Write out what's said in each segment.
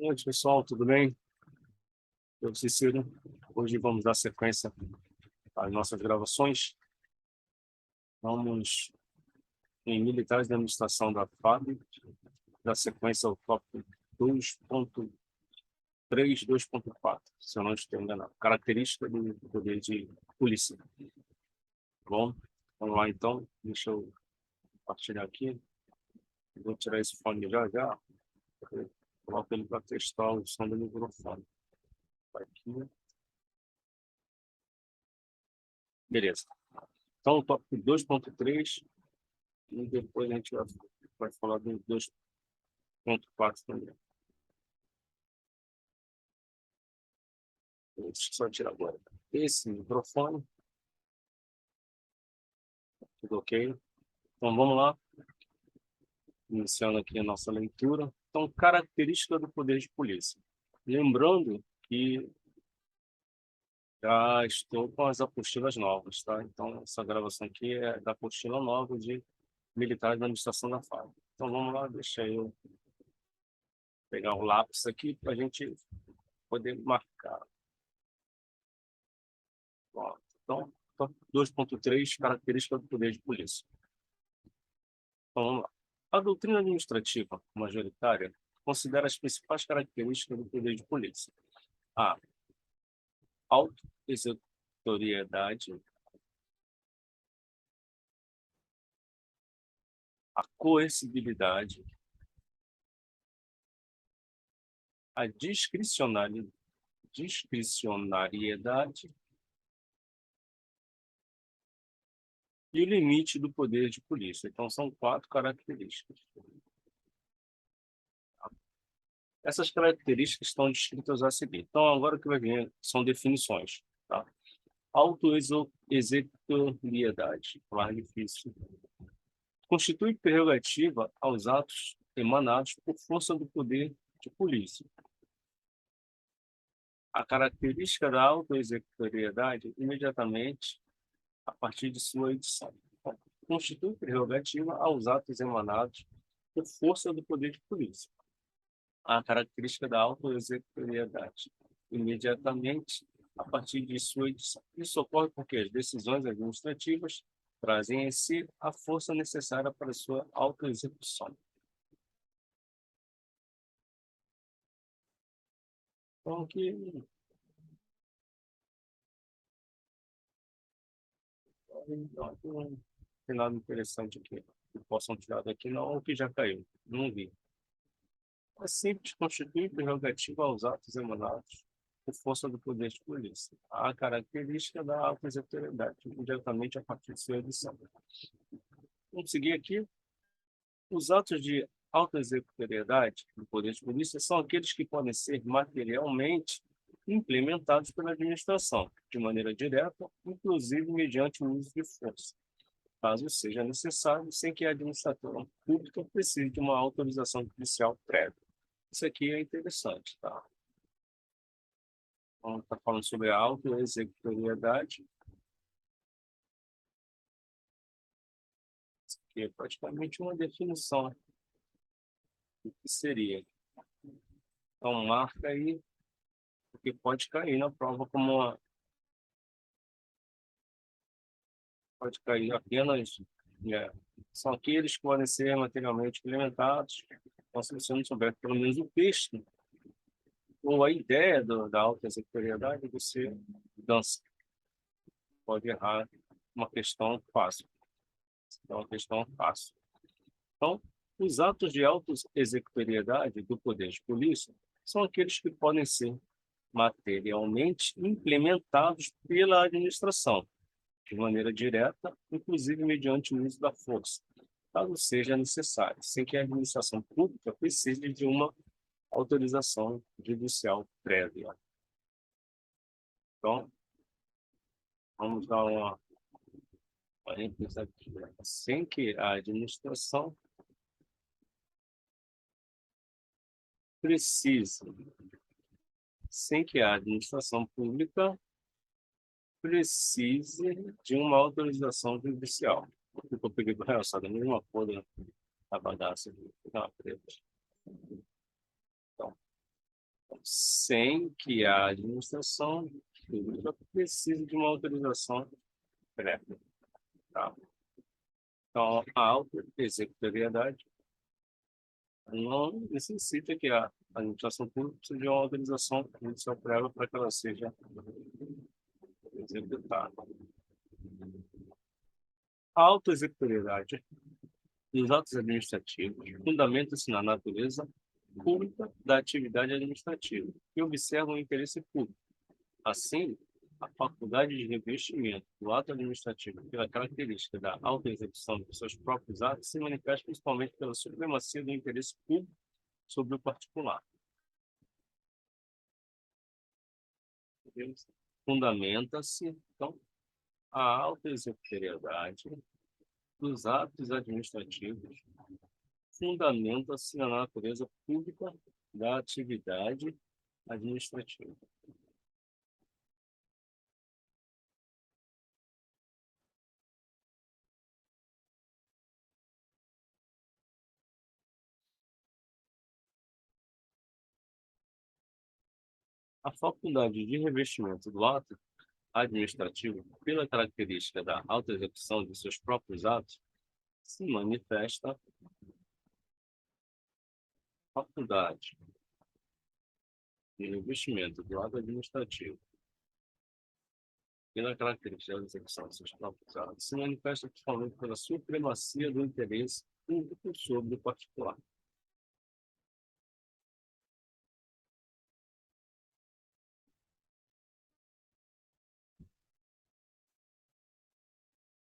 Oi, pessoal, tudo bem? Eu, Cicero. Hoje vamos dar sequência às nossas gravações. Vamos em Militares da Administração da FAB, dar sequência ao tópico 2.3, 2.4, se eu não estou enganado. Característica do poder de polícia. Tá bom? Vamos lá, então. Deixa eu compartilhar aqui. Vou tirar esse fone já. Coloco ele para testar o som do microfone. Aqui. Beleza. Então, o tópico 2.3, e depois a gente vai falar do 2.4 também. Deixa eu só tirar agora esse microfone. Tudo ok? Então, vamos lá. Iniciando aqui a nossa leitura. Então, característica do poder de polícia. Lembrando que já estou com as apostilas novas, tá? Então, essa gravação aqui é da apostila nova de Militares da Administração da FAB. Então, vamos lá, deixa eu pegar o lápis aqui para a gente poder marcar. Bom, então, 2.3, característica do poder de polícia. Então, vamos lá. A doutrina administrativa majoritária considera as principais características do poder de polícia. A autoexecutoriedade, a coercibilidade, a discricionariedade e o limite do poder de polícia. Então, são 4 características. Essas características estão descritas a seguir. Então, agora o que vai vir são definições. Tá? Autoexecutoriedade, mais difícil. Constitui prerrogativa aos atos emanados por força do poder de polícia. A característica da autoexecutoriedade, imediatamente a partir de sua edição. Constitui prerrogativa aos atos emanados por força do poder de polícia. A característica da autoexecutoriedade, imediatamente a partir de sua edição. Isso ocorre porque as decisões administrativas trazem em si a força necessária para sua autoexecução. Então, aqui não tem nada interessante aqui que possam tirar daqui, não, o que já caiu, não vi. É simples, constitui prerrogativa aos atos emanados por força do poder de polícia. A característica da autoexecutoriedade, imediatamente a partir de sua edição. Vamos seguir aqui. Os atos de autoexecutoriedade do poder de polícia são aqueles que podem ser materialmente implementados pela administração, de maneira direta, inclusive mediante o uso de força, caso seja necessário, sem que a administração pública precise de uma autorização judicial prévia. Isso aqui é interessante, tá? Então, está falando sobre a autoexecutoriedade, que é praticamente uma definição do que seria. Então, marca aí, porque pode cair na prova como uma... Pode cair apenas... são aqueles que podem ser materialmente implementados. Então, se você não souber pelo menos o texto, ou a ideia da autoexecutoriedade, você dança. Pode errar uma questão fácil. É uma questão fácil. Então, os atos de autoexecutoriedade do poder de polícia são aqueles que podem ser materialmente implementados pela administração, de maneira direta, inclusive mediante o uso da força, caso seja necessário, sem que a administração pública precise de uma autorização judicial prévia. Então, vamos dar uma ênfase aqui. Sem que a administração precise, sem que a administração pública precise de uma autorização judicial. Eu peguei para essa da mesma cor da bagaça. Então, sem que a administração pública precise de uma autorização prévia. Tá? Então, a auto-executoriedade não necessita que a administração pública precise de uma autorização judicial prévia para que ela seja executada. A auto-executoriedade dos atos administrativos fundamenta-se na natureza pública da atividade administrativa, que observa o interesse público. Assim, a faculdade de revestimento do ato administrativo pela característica da autoexecução de seus próprios atos se manifesta principalmente pela supremacia do interesse público sobre o particular. Fundamenta-se, então, a autoexecutoriedade dos atos administrativos fundamenta-se na natureza pública da atividade administrativa. A faculdade de revestimento do ato administrativo, pela característica da autoexecução de seus próprios atos, se manifesta faculdade de revestimento do ato administrativo, pela característica da execução de seus próprios atos, se manifesta principalmente pela supremacia do interesse público sobre o particular.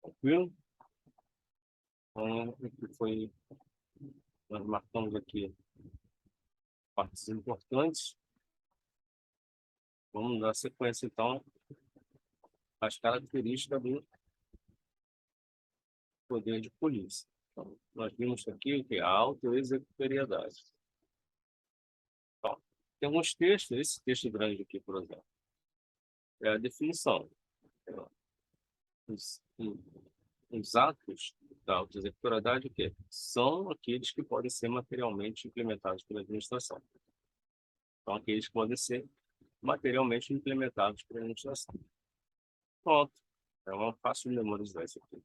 Tranquilo? Então, nós marcamos aqui partes importantes. Vamos dar sequência, então, às características do poder de polícia. Então, nós vimos aqui o que é a autoexecutoriedade. Então, tem alguns textos, esse texto grande aqui, por exemplo, é a definição. Os, os atos da autoexecutoriedade, o quê? São aqueles que podem ser materialmente implementados pela administração. São aqueles que podem ser materialmente implementados pela administração. Pronto. É uma fácil de memorizar isso aqui.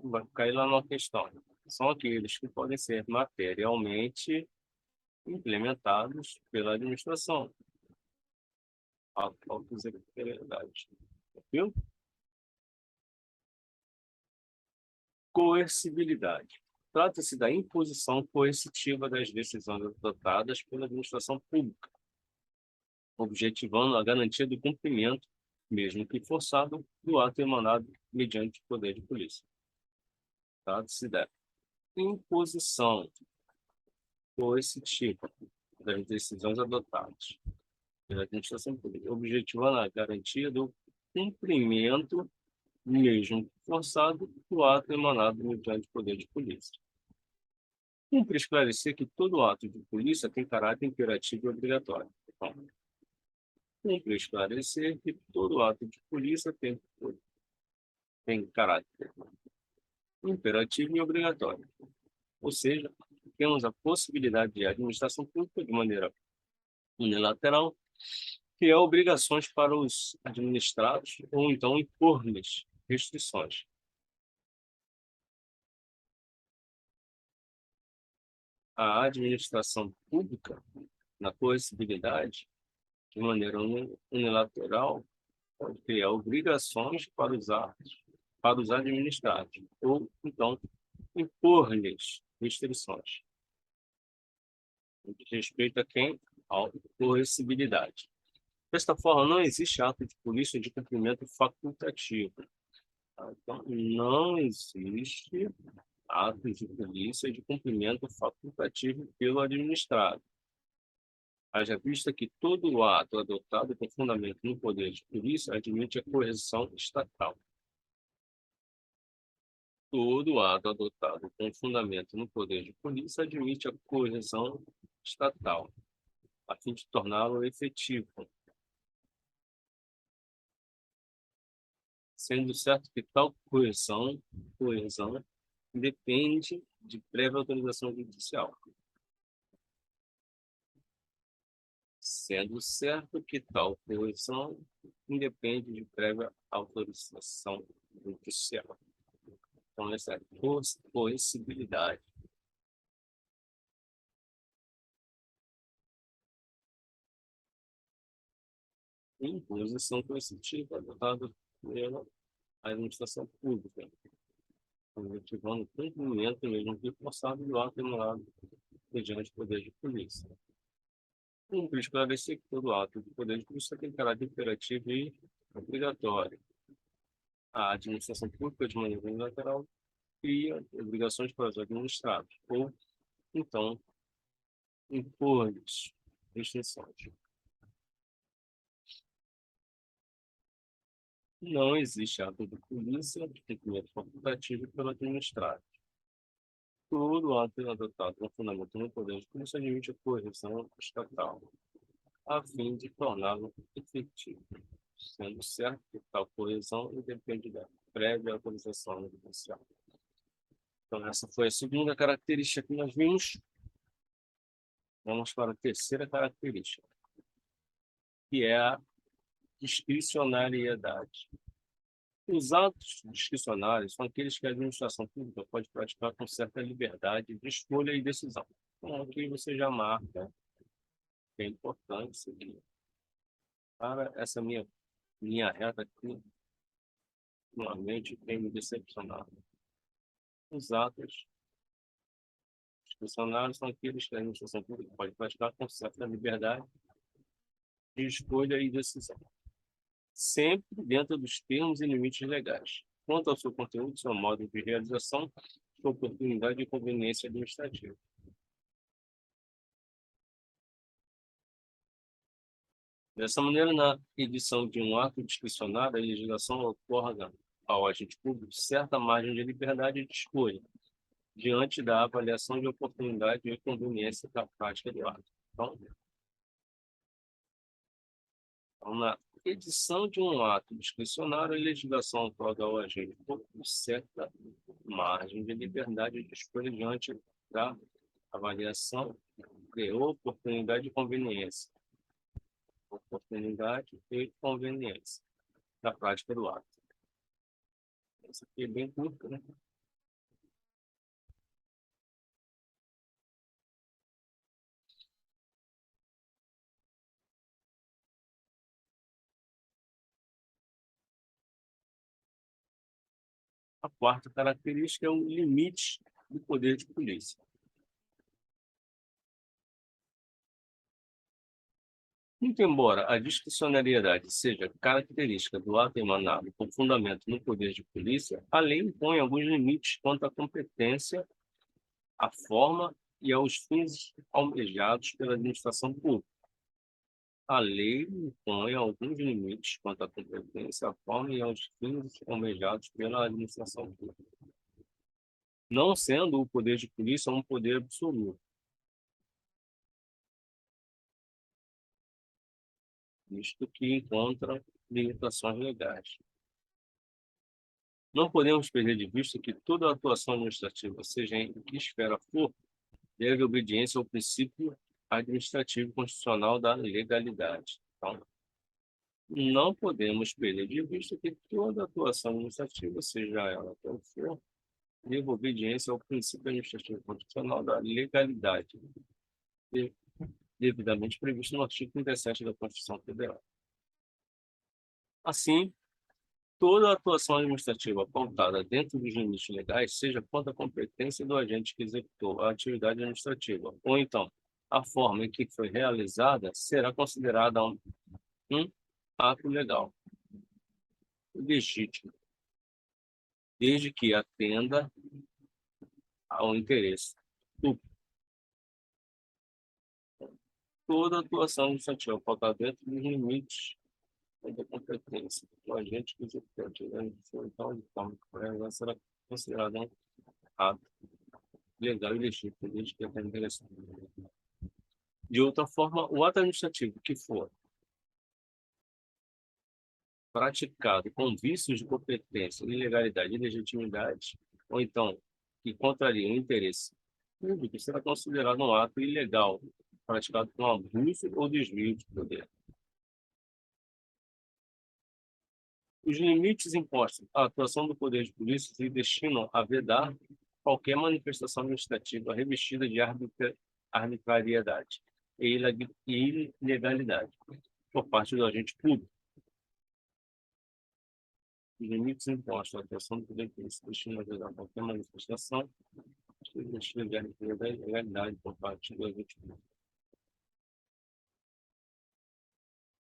Vai cair lá na questão. São aqueles que podem ser materialmente implementados pela administração. Autoexecutoriedade. Viu? Coercibilidade. Trata-se da imposição coercitiva das decisões adotadas pela administração pública, objetivando a garantia do cumprimento, mesmo que forçado, do ato emanado mediante poder de polícia. Trata-se da imposição coercitiva das decisões adotadas pela administração pública, objetivando a garantia do cumprimento, mesmo forçado, do ato emanado mediante poder de polícia. Cumpre esclarecer que todo ato de polícia tem caráter imperativo e obrigatório. Então, cumpre esclarecer que todo ato de polícia tem caráter imperativo e obrigatório. Ou seja, temos a possibilidade de administração pública, de maneira unilateral, criar obrigações para os administrados ou então impor-lhes restrições. A administração pública, na coercibilidade, de maneira unilateral, pode criar obrigações para os administrados, ou então impor-lhes restrições. De respeito a quem? A coercibilidade. Desta forma, não existe ato de polícia de cumprimento facultativo. Então, não existe ato de polícia de cumprimento facultativo pelo administrado. Haja vista que todo ato adotado com fundamento no poder de polícia admite a coerção estatal. Todo ato adotado com fundamento no poder de polícia admite a coerção estatal, a fim de torná-lo efetivo. Sendo certo que tal coerção depende de prévia autorização judicial. sendo certo que tal coerção independe de prévia autorização judicial. Então, essa é a coercibilidade. Imposição coercitiva adotada pela administração pública, objetivando o cumprimento mesmo que forçado do ato emulado mediante o poder de polícia. Cumpre esclarecer que todo ato do poder de polícia tem caráter imperativo e obrigatório. A administração pública, de maneira unilateral, cria obrigações para os administrados, ou, então, impor-lhes restrições. Não existe ato de polícia de cumprimento facultativo pelo administrado. Todo ato adotado com fundamento no poder de polícia admite a correção estatal, a fim de torná-lo efetivo, sendo certo que tal correção independe da prévia autorização judicial. Então, essa foi a segunda característica que nós vimos. Vamos para a terceira característica, que é a discricionariedade. Os atos discricionários são aqueles que a administração pública pode praticar com certa liberdade de escolha e decisão. Então, aqui você já marca, que é importante isso aqui. Para essa minha reta aqui, ultimamente tem me decepcionado. Os atos discricionários são aqueles que a administração pública pode praticar com certa liberdade de escolha e decisão, sempre dentro dos termos e limites legais. Quanto ao seu conteúdo, seu modo de realização, sua oportunidade e conveniência administrativa. Dessa maneira, na edição de um ato discricionário, a legislação otorga ao agente público certa margem de liberdade de escolha, diante da avaliação de oportunidade e conveniência da prática do ato. Então, na edição de um ato discricionário, a legislação otorga ao agente público certa margem de liberdade de escolha diante da avaliação de oportunidade e conveniência. Oportunidade e conveniência da prática do ato. Isso aqui é bem curto, né? A quarta característica é o limite do poder de polícia. Muito embora a discricionariedade seja característica do ato emanado com fundamento no poder de polícia, a lei impõe alguns limites quanto à competência, à forma e aos fins almejados pela administração pública. A lei impõe alguns limites quanto à competência, à forma e aos fins almejados pela administração pública, não sendo o poder de polícia um poder absoluto, visto que encontra limitações legais. Não podemos perder de vista que toda atuação administrativa, seja em que esfera for, deve obediência ao princípio administrativo constitucional da legalidade. Então, não podemos perder de vista que toda atuação administrativa, seja ela qual for, deve obediência ao princípio administrativo constitucional da legalidade, devidamente previsto no artigo 37 da Constituição Federal. Assim, toda atuação administrativa pautada dentro dos limites legais, seja quanto à competência do agente que executou a atividade administrativa, ou então a forma em que foi realizada, será considerada um ato legal, legítimo, desde que atenda ao interesse público. Toda atuação administrativa pautada dentro dos limites da competência do agente que executou a atividade administrativa, de forma que foi realizada, será considerada um ato legal e legítimo, desde que atenda ao interesse público. De outra forma, o ato administrativo que for praticado com vícios de competência, ilegalidade e legitimidade, ou então que contraria o interesse público, será considerado um ato ilegal, praticado com abuso ou desvio de poder. Os limites impostos à atuação do poder de polícia se destinam a vedar qualquer manifestação administrativa revestida de arbitrariedade e ilegalidade por parte do agente público. Os limites impostos à atuação do poder de polícia se destinam a vedar qualquer manifestação revestida de arbitrariedade e ilegalidade por parte do agente público.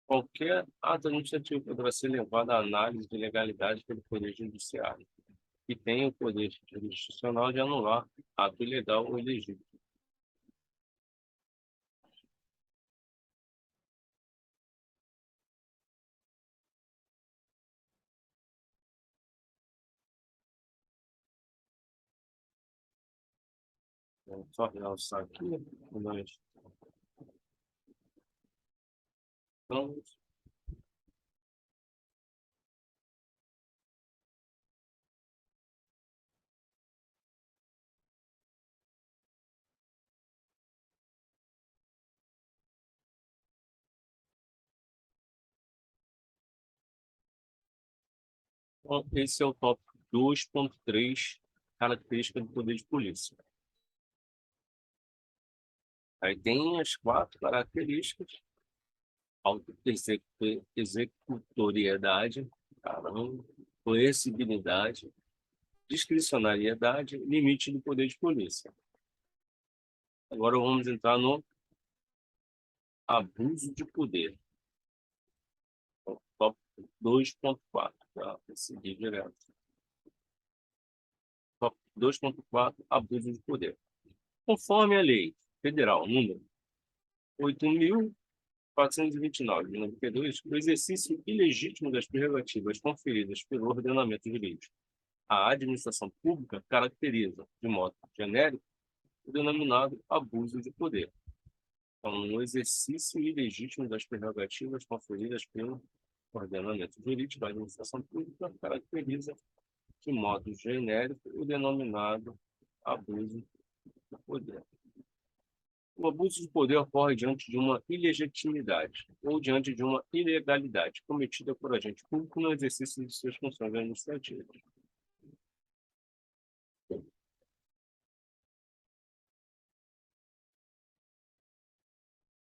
Qualquer ato administrativo poderá ser levado à análise de legalidade pelo Poder Judiciário, que tem o poder jurisdicional de anular ato ilegal ou ilegítimo. Vou só realçar aqui, nós estamos. Então, esse é o tópico 2.3, característica do poder de polícia. Aí tem as 4 características: executoriedade, coercibilidade, discricionariedade, limite do poder de polícia. Agora vamos entrar no abuso de poder. Tópico 2.4, tá? Seguir direto. Tópico 2.4, abuso de poder. Conforme a lei federal número 8.429, de 92, o exercício ilegítimo das prerrogativas conferidas pelo ordenamento jurídico à administração pública caracteriza, de modo genérico, o denominado abuso de poder. Então, o exercício ilegítimo das prerrogativas conferidas pelo ordenamento jurídico à administração pública caracteriza, de modo genérico, o denominado abuso de poder. O abuso de poder ocorre diante de uma ilegitimidade ou diante de uma ilegalidade cometida por agente público no exercício de suas funções administrativas.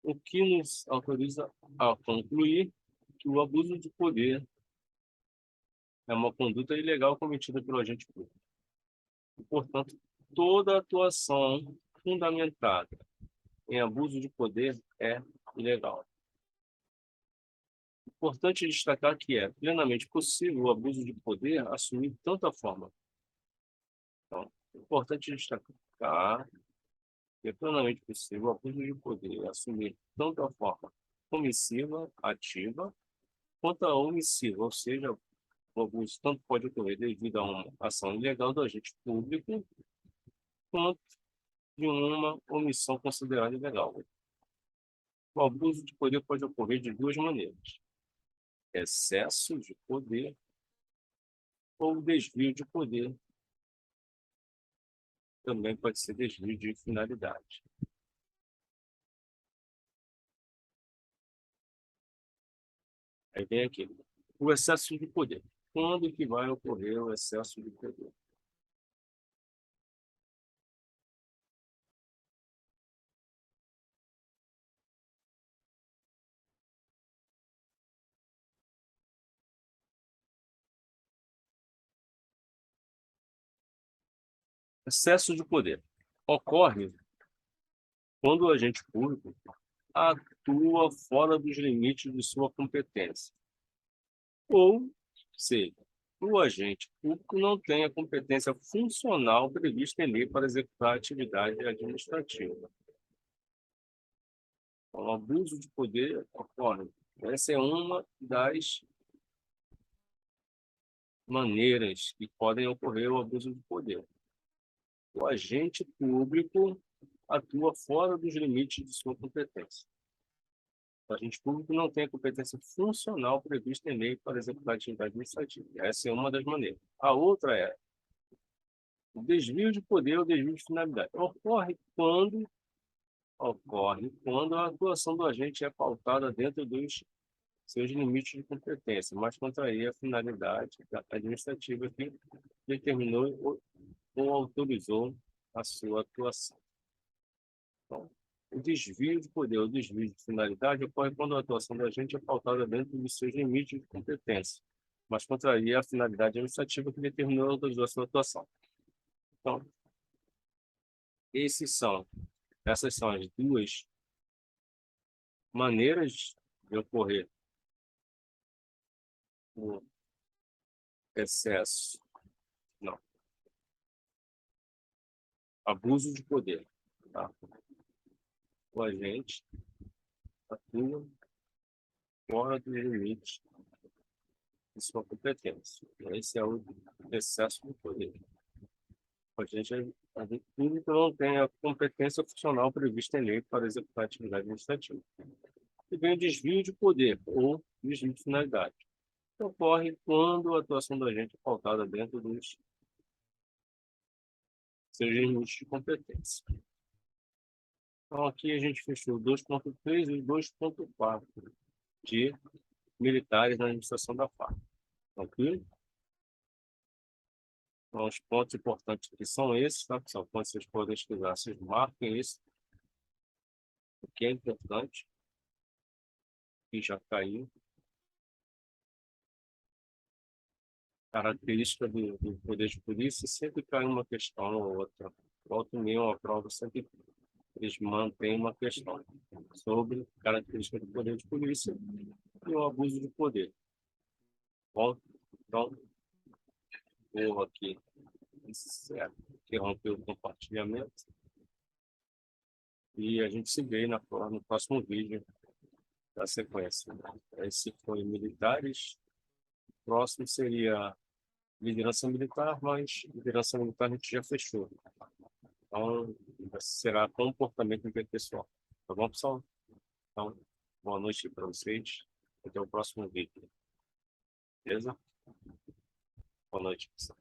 O que nos autoriza a concluir que o abuso de poder é uma conduta ilegal cometida pelo agente público. E, portanto, toda atuação fundamentada em abuso de poder é ilegal. Importante destacar que é plenamente possível o abuso de poder assumir tanta forma. Então, é importante destacar que é plenamente possível o abuso de poder assumir tanto a forma omissiva, ativa, quanto a omissiva, ou seja, o abuso tanto pode ocorrer devido a uma ação ilegal do agente público, quanto de uma omissão considerada ilegal. O abuso de poder pode ocorrer de 2 maneiras: excesso de poder ou desvio de poder. Também pode ser desvio de finalidade. Aí vem aqui, o excesso de poder. Quando que vai ocorrer o excesso de poder? Excesso de poder ocorre quando o agente público atua fora dos limites de sua competência. Ou seja, o agente público não tem a competência funcional prevista em lei para executar a atividade administrativa. Então, o abuso de poder ocorre. Essa é uma das maneiras que podem ocorrer o abuso de poder. O agente público atua fora dos limites de sua competência. O agente público não tem a competência funcional prevista em lei para executar a atividade administrativa. Essa é uma das maneiras. A outra é o desvio de poder ou desvio de finalidade. Ocorre quando ocorre quando a atuação do agente é pautada dentro dos seus limites de competência, mas contraria a finalidade administrativa que determinou ou autorizou a sua atuação. Então, o desvio de poder ou desvio de finalidade ocorre quando a atuação do agente é pautada dentro dos seus limites de competência, mas contraria a finalidade administrativa que determinou ou autorizou a sua atuação. Então, essas são as duas maneiras de ocorrer o excesso, não, abuso de poder. Tá? O agente atua fora dos limites de sua competência. Esse é o excesso de poder. A gente público não tem a competência funcional prevista em lei para executar atividade administrativa. E vem o desvio de poder ou desvio de finalidade. Ocorre quando a atuação do agente é pautada dentro dos seus limites de competência. Então, aqui a gente fechou 2.3 e 2.4 de militares na administração da FARC. Tranquilo? Então, os pontos importantes aqui são esses, tá? São pontos que vocês podem estudar. Vocês marquem isso, o que é importante, que já caiu. Característica do poder de polícia, sempre cai uma questão ou outra. Volta e meia, uma prova, sempre eles mantêm uma questão sobre característica do poder de polícia e o abuso de poder. Bom, então, vou aqui interromper o compartilhamento e a gente se vê no próximo vídeo da sequência. Esse foi militares, o próximo seria liderança militar, mas liderança militar a gente já fechou. Então, será comportamento interpessoal. Tá bom, pessoal? Então, boa noite para vocês. Até o próximo vídeo. Beleza? Boa noite, pessoal.